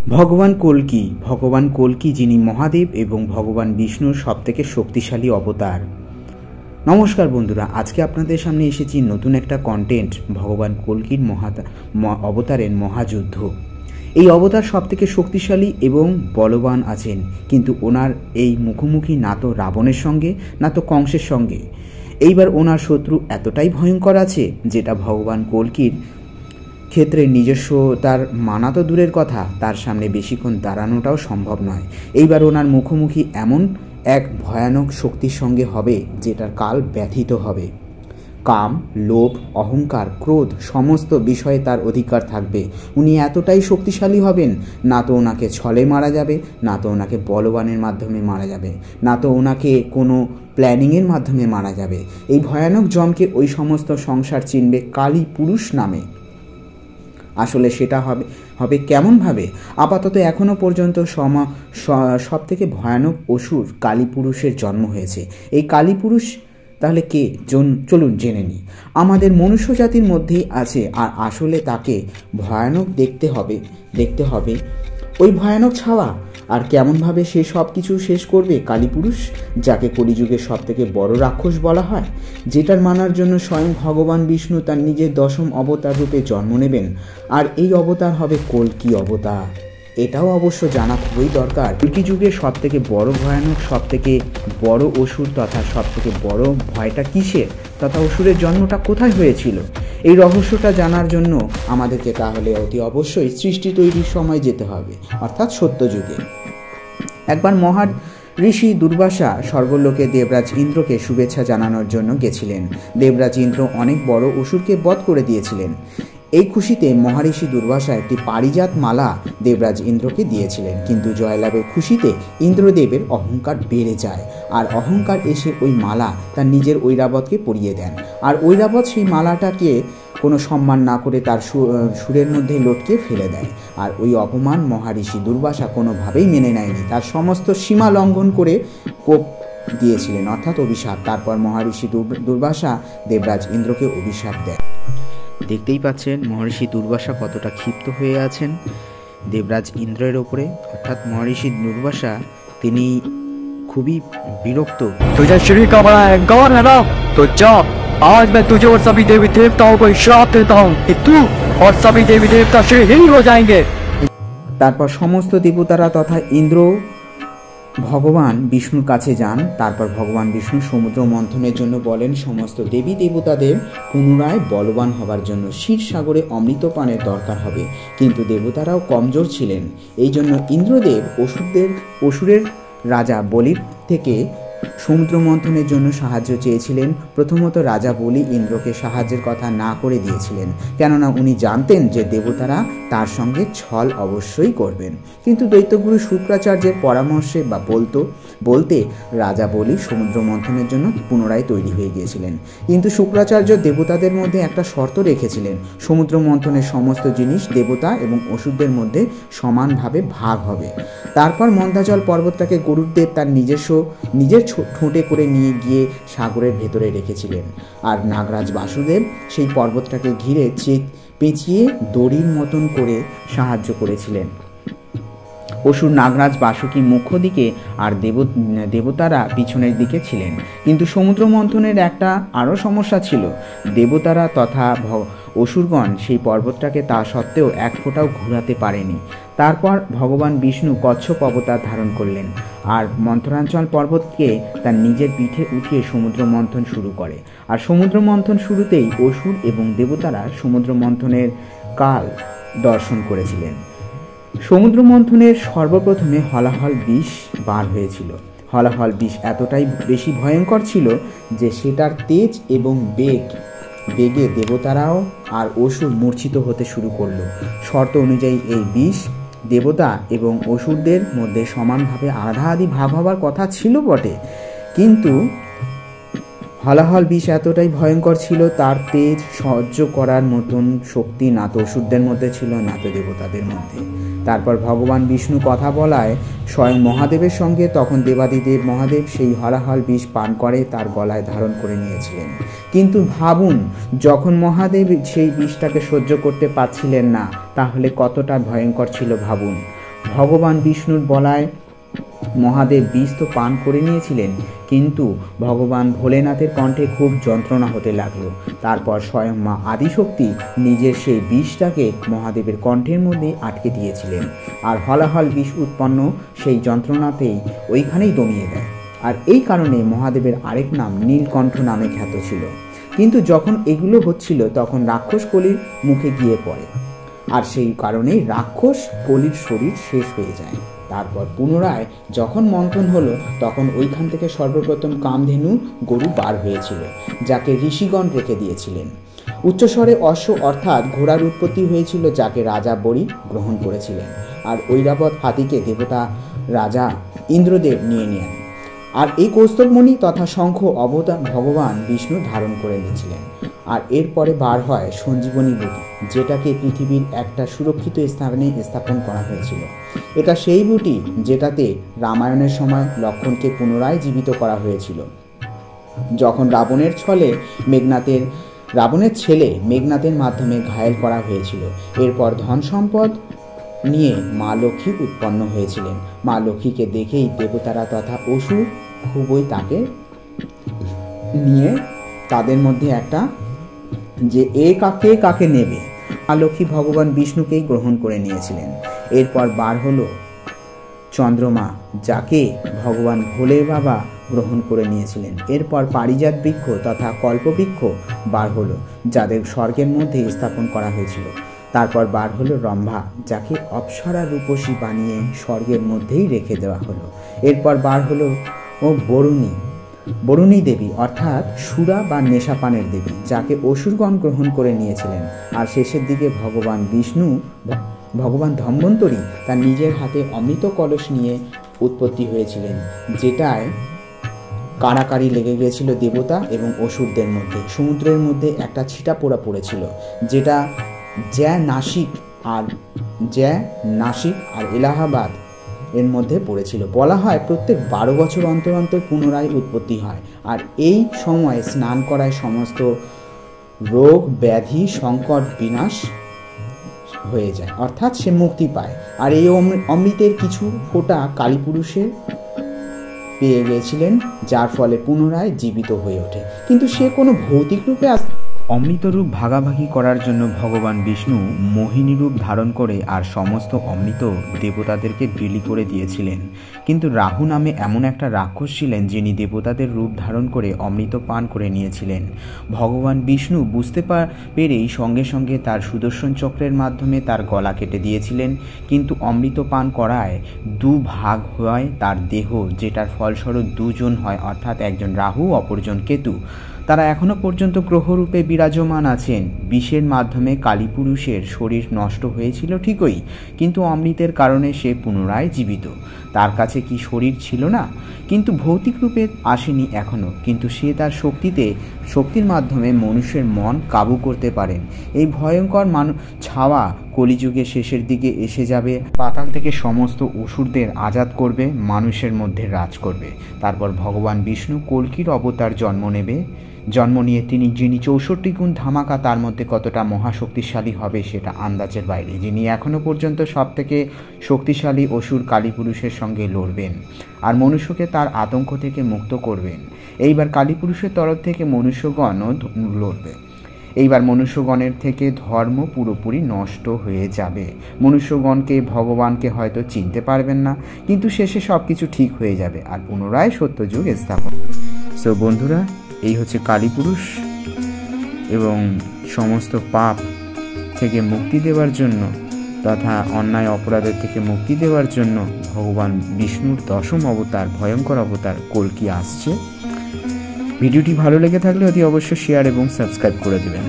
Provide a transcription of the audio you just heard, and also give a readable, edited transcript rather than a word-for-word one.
ভগবান কল্কি যিনি মহাদেব এবং ভগবান বিষ্ণুর সবথেকে শক্তিশালী অবতার। নমস্কার বন্ধুরা, আজকে আপনাদের সামনে এসেছি নতুন একটা কন্টেন্ট, ভগবান কল্কির অবতারের মহাযুদ্ধ। এই অবতার সবথেকে শক্তিশালী এবং বলবান আছেন, কিন্তু ওনার এই মুখোমুখি না তো রাবণের সঙ্গে না তো কংসের সঙ্গে। এইবার ওনার শত্রু এতটাই ভয়ঙ্কর আছে যেটা ভগবান কল্কির ক্ষেত্রে নিজস্ব তার মানা তো দূরের কথা, তার সামনে বেশিক্ষণ দাঁড়ানোটাও সম্ভব নয়। এইবার ওনার মুখোমুখি এমন এক ভয়ানক শক্তির সঙ্গে হবে যেটার কাল ব্যথিত হবে। কাম, লোভ, অহংকার, ক্রোধ সমস্ত বিষয়ে তার অধিকার থাকবে। উনি এতটাই শক্তিশালী হবেন, না তো ওনাকে ছলে মারা যাবে, না তো ওনাকে বলবানের মাধ্যমে মারা যাবে, না তো ওনাকে কোনো প্ল্যানিংয়ের মাধ্যমে মারা যাবে। এই ভয়ানক জমকে ওই সমস্ত সংসার চিনবে কালী পুরুষ নামে। আসলে সেটা হবে কেমনভাবে? আপাতত এখনও পর্যন্ত সব থেকে ভয়ানক অসুর কালীপুরুষের জন্ম হয়েছে। এই কালীপুরুষ তাহলে কে? চলুন জেনে নিই। আমাদের মনুষ্য জাতির মধ্যেই আছে, আর আসলে তাকে ভয়ানক দেখতে হবে ওই ভয়ানক ছাওয়া। আর কেমনভাবে সে সব কিছু শেষ করবে? কালীপুরুষ, যাকে কলিযুগের সব থেকে বড় রাক্ষস বলা হয়, যেটার মানার জন্য স্বয়ং ভগবান বিষ্ণু তার নিজের 10ম অবতার রূপে জন্ম নেবেন। আর এই অবতার হবে কল্কি অবতার। এটাও অবশ্য জানা খুবই দরকার, কল্কি যুগের সব থেকে বড় ভয়ানক, সব থেকে বড় অসুর তথা সব থেকে বড় ভয়টা কিসের, তথা অসুরের জন্মটা কোথায় হয়েছিল। এই রহস্যটা জানার জন্য আমাদেরকে তাহলে অতি অবশ্যই সৃষ্টি তৈরির সময় যেতে হবে, অর্থাৎ সত্যযুগে। একবার ঋষি দুর্বাসা স্বর্গলোকে দেবরাজ ইন্দ্রকে শুভেচ্ছা জানানোর জন্য গেছিলেন। দেবরাজ ইন্দ্র অনেক বড় অসুরকে বধ করে দিয়েছিলেন। এই খুশিতে মহারিষি দুর্বাসা একটি পারিজাত মালা দেবরাজ ইন্দ্রকে দিয়েছিলেন, কিন্তু জয়লাভের খুশিতে ইন্দ্রদেবের অহংকার বেড়ে যায়, আর অহংকার এসে ওই মালা তার নিজের ঐরাবতকে পরিয়ে দেন। আর ঐরাবত সেই মালাটাকে কোনো সম্মান না করে তার সুরের মধ্যে লটকে ফেলে দেয়। আর ওই অপমান মহারিষি দুর্বাসা কোনোভাবেই মেনে নেয়নি, তার সমস্ত সীমা লঙ্ঘন করে কোপ দিয়েছিলেন, অর্থাৎ অভিশাপ। তারপর মহারিষি দুর্বাসা দেবরাজ ইন্দ্রকে অভিশাপ দেয়। দেখতেই পাচ্ছেন মহর্ষি দুর্বাসা কতটা ক্ষিপ্ত হয়ে আছেন দেবরাজ ইন্দ্রের ওপরে, অর্থাৎ মহর্ষি দুর্বাসা তিনি খুবই বিরক্ত। तुझे श्री का बड़ा अहंकार है ना, तो जा, आज मैं तुझे और सभी देवी देवताओं को श्राप देता हूँ कि तू और सभी देवी देवता श्रीहीन हो जाएंगे। তারপর সমস্ত দেবতারা তথা ইন্দ্র ভগবান বিষ্ণুর কাছে যান। তারপর ভগবান বিষ্ণু সমুদ্র মন্থনের জন্য বলেন সমস্ত দেবী দেবতাদের পুনরায় বলবান হবার জন্য ক্ষীরসাগরে অমৃত পানের দরকার হবে, কিন্তু দেবতারাও কমজোর ছিলেন। এই জন্য ইন্দ্রদেব অসুরের রাজা বলির থেকে সমুদ্র মন্থনের জন্য সাহায্য চেয়েছিলেন। প্রথমত রাজা বলি ইন্দ্রকে সাহায্যের কথা না করে দিয়েছিলেন, কেননা উনি জানতেন যে দেবতারা তার সঙ্গে ছল অবশ্যই করবেন। কিন্তু দৈত্যগুরু শুক্রাচার্যের পরামর্শে বা বলতে রাজা বলি সমুদ্র মন্থনের জন্য পুনরায় তৈরি হয়ে গিয়েছিলেন। কিন্তু শুক্রাচার্য দেবতাদের মধ্যে একটা শর্ত রেখেছিলেন, সমুদ্র মন্থনের সমস্ত জিনিস দেবতা এবং অসুরদের মধ্যে সমানভাবে ভাগ হবে। তারপর মন্দাচল পর্বতটাকে গরুড়দেব তার নিজের ঠোঁটে করে নিয়ে গিয়ে সাগরের ভেতরে রেখেছিলেন, আর নাগরাজ বাসুদেব সেই পর্বতটাকে ঘিরে পেঁচিয়ে দড়ির মতন করে সাহায্য করেছিলেন। অসুর নাগরাজ বাসুকি মুখ্য দিকে আর দেবতারা পিছনের দিকে ছিলেন। কিন্তু সমুদ্র মন্থনের একটা আরও সমস্যা ছিল, দেবতারা তথা অসুরগণ সেই পর্বতটাকে তা সত্ত্বেও এক ফোঁটাও ঘোরাতে পারেনি। তারপর ভগবান বিষ্ণু কচ্ছপ অবতার ধারণ করলেন, আর মন্থনাঞ্চল পর্বতকে তার নিজের পিঠে উঠিয়ে সমুদ্র মন্থন শুরু করে। আর সমুদ্র মন্থন শুরুতেই অসুর এবং দেবতারা সমুদ্র মন্থনের কাল দর্শন করেছিলেন। সমুদ্র মন্থনের সর্বপ্রথমে হলাহল বিষ বার হয়েছিল। হলাহল বিষ এতটাই বেশি ভয়ঙ্কর ছিল যে সেটার তেজ এবং বেগে দেবতারাও আর অসুর মূর্ছিত হতে শুরু করলো। শর্ত অনুযায়ী এই বিষ দেবতা এবং অসুরদের মধ্যে সমানভাবে আধাআধি ভাগ হবার কথা ছিল বটে, কিন্তু হলাহল বিষ এতটাই ভয়ঙ্কর ছিল, তার তেজ সহ্য করার মতন শক্তি না তো অসুরদের মধ্যে ছিল না তো দেবতাদের মধ্যে। তারপর ভগবান বিষ্ণু কথা বলায় স্বয়ং মহাদেবের সঙ্গে তখন দেবাদিদেব মহাদেব সেই হলাহল বিষ পান করে তার গলায় ধারণ করে নিয়েছিলেন। কিন্তু ভাবুন, যখন মহাদেব সেই বিষটাকে সহ্য করতে পারছিলেন না, তাহলে কতটা ভয়ঙ্কর ছিল ভাবুন। ভগবান বিষ্ণুর বলায় মহাদেব বিষ তো পান করে নিয়েছিলেন, কিন্তু ভগবান ভোলেনাথের কণ্ঠে খুব যন্ত্রণা হতে লাগলো। তারপর স্বয়ং মা আদিশক্তি নিজের সেই বিষটাকে মহাদেবের কণ্ঠের মধ্যে আটকে দিয়েছিলেন, আর হলাহল বিষ উৎপন্ন সেই যন্ত্রণাতেই ওইখানেই দমিয়ে দেয়। আর এই কারণে মহাদেবের আরেক নাম নীলকণ্ঠ নামে খ্যাত ছিল। কিন্তু যখন এগুলো হচ্ছিল তখন রাক্ষস কলির মুখে গিয়ে পড়ে, আর সেই কারণেই রাক্ষস কলির শরীর শেষ হয়ে যায়। তারপর পুনরায় যখন মন্থন হলো তখন ওইখান থেকে সর্বপ্রথম কামধেনু গরু বার হয়েছিল, যাকে ঋষিগণ রেখে দিয়েছিলেন। উচ্চস্বরে অশ্ব অর্থাৎ ঘোড়ার উৎপত্তি হয়েছিল, যাকে রাজা বলি গ্রহণ করেছিলেন। আর ঐরাবত হাতিকে দেবতা রাজা ইন্দ্রদেব নিয়ে নেন। আর এই কৌস্তবমণি তথা শঙ্খ অবতার ভগবান বিষ্ণু ধারণ করে নিয়েছিলেন। আর এরপরে বার হয় সঞ্জীবনী বুটি, যেটাকে পৃথিবীর একটা সুরক্ষিত স্থানে স্থাপন করা হয়েছিল। এটা সেই বুটি যেটাতে রামায়ণের সময় লক্ষ্মণকে পুনরায় জীবিত করা হয়েছিল, যখন রাবণের ছেলে মেঘনাথের মাধ্যমে ঘায়েল করা হয়েছিল। এরপর ধন সম্পদ নিয়ে মা লক্ষ্মী উৎপন্ন হয়েছিলেন। মা লক্ষ্মীকে দেখেই দেবতারা তথা অসুর খুবই তাকে নিয়ে তাদের মধ্যে একটা যে কাকে নেবে, মা লক্ষ্মী ভগবান বিষ্ণুকেই গ্রহণ করে নিয়েছিলেন। এরপর বার হলো চন্দ্রমা, যাকে ভগবান ভোলে বাবা গ্রহণ করে নিয়েছিলেন। এরপর পারিজাত বৃক্ষ তথা কল্পবৃক্ষ বার হলো, যাদের স্বর্গের মধ্যে স্থাপন করা হয়েছিল। তারপর বার হলো রম্ভা, যাকে অপ্সরা রূপসী বানিয়ে স্বর্গের মধ্যেই রেখে দেওয়া হলো। এরপর বার হলো বরুণী দেবী, অর্থাৎ সুরা বা নেশাপানের দেবী, যাকে অসুরগণ গ্রহণ করে নিয়েছিলেন। আর শেষের দিকে ভগবান ধন্বন্তরী তার নিজের হাতে অমৃত কলস নিয়ে উৎপত্তি হয়েছিলেন, যেটায় কাড়াকাড়ি লেগে গিয়েছিল দেবতা এবং অসুরদের মধ্যে। সমুদ্রের মধ্যে একটা ছিটাপোড়া পড়েছিল, যেটা নাসিক আর এলাহাবাদ এর মধ্যে পড়েছিল। বলা হয় প্রত্যেক 12 বছর অন্তর অন্তর পুনরায় উৎপত্তি হয়, আর এই সময় স্নান করায় সমস্ত রোগ ব্যাধি সংকট বিনাশ হয়ে যায়, অর্থাৎ সে মুক্তি পায়। আর এই অমৃতের কিছু ফোঁটা কালীপুরুষে পেয়ে গিয়েছিলেন, যার ফলে পুনরায় জীবিত হয়ে ওঠে। কিন্তু সে কোনো ভৌতিক রূপে অমৃত রূপ ভাগাভাগি করার জন্য ভগবান বিষ্ণু মোহিনী রূপ ধারণ করে আর সমস্ত অমৃত দেবতাদেরকে বিলি করে দিয়েছিলেন। কিন্তু রাহু নামে এমন একটা রাক্ষস ছিলেন, যিনি দেবতাদের রূপ ধারণ করে অমৃত পান করে নিয়েছিলেন। ভগবান বিষ্ণু বুঝতে পেরেই সঙ্গে সঙ্গে তার সুদর্শন চক্রের মাধ্যমে তার গলা কেটে দিয়েছিলেন। কিন্তু অমৃত পান করায় 2 ভাগ হয় তার দেহ, যেটার ফলস্বরূপ 2 জন হয়, অর্থাৎ একজন রাহু অপরজন কেতু। তারা এখনো পর্যন্ত গ্রহরূপে বিরাজমান আছেন। বিষের মাধ্যমে কালীপুরুষের শরীর নষ্ট হয়েছিল ঠিকই, কিন্তু অমৃতের কারণে সে পুনরায় জীবিত। তার কাছে কি শরীর ছিল না? কিন্তু ভৌতিক রূপে আসেনি এখনো, কিন্তু সে তার শক্তির মাধ্যমে মানুষের মন কাবু করতে পারেন। এই ভয়ঙ্কর ছাওয়া কলিযুগে শেষের দিকে এসে যাবে, পাতাল থেকে সমস্ত অসুরদের আজাদ করবে, মানুষের মধ্যে রাজ করবে। তারপর ভগবান বিষ্ণু কল্কির অবতার জন্ম নিয়ে যিনি 64 গুণ ধামাকা, তার মধ্যে কতটা মহাশক্তিশালী হবে সেটা আন্দাজের বাইরে। যিনি এখনো পর্যন্ত সবথেকে শক্তিশালী অসুর কালীপুরুষের সঙ্গে লড়বেন আর মনুষ্যকে তার আতঙ্ক থেকে মুক্ত করবেন। এইবার কালীপুরুষের তরফ থেকে মনুষ্যগণও লড়বে। এইবার মনুষ্যগণের থেকে ধর্ম পুরোপুরি নষ্ট হয়ে যাবে। মনুষ্যগণকে ভগবানকে হয়তো চিনতে পারবেন না, কিন্তু শেষে সব কিছু ঠিক হয়ে যাবে আর পুনরায় সত্যযুগ স্থাপন। সো বন্ধুরা, এই হচ্ছে কালীপুরুষ, এবং সমস্ত পাপ থেকে মুক্তি দেওয়ার জন্য তথা অন্যায় অপরাধের থেকে মুক্তি দেওয়ার জন্য ভগবান বিষ্ণুর 10ম অবতার, ভয়ঙ্কর অবতার কল্কি আসছে। ভিডিওটি ভালো লেগে থাকলে অতি অবশ্যই শেয়ার এবং সাবস্ক্রাইব করে দেবেন।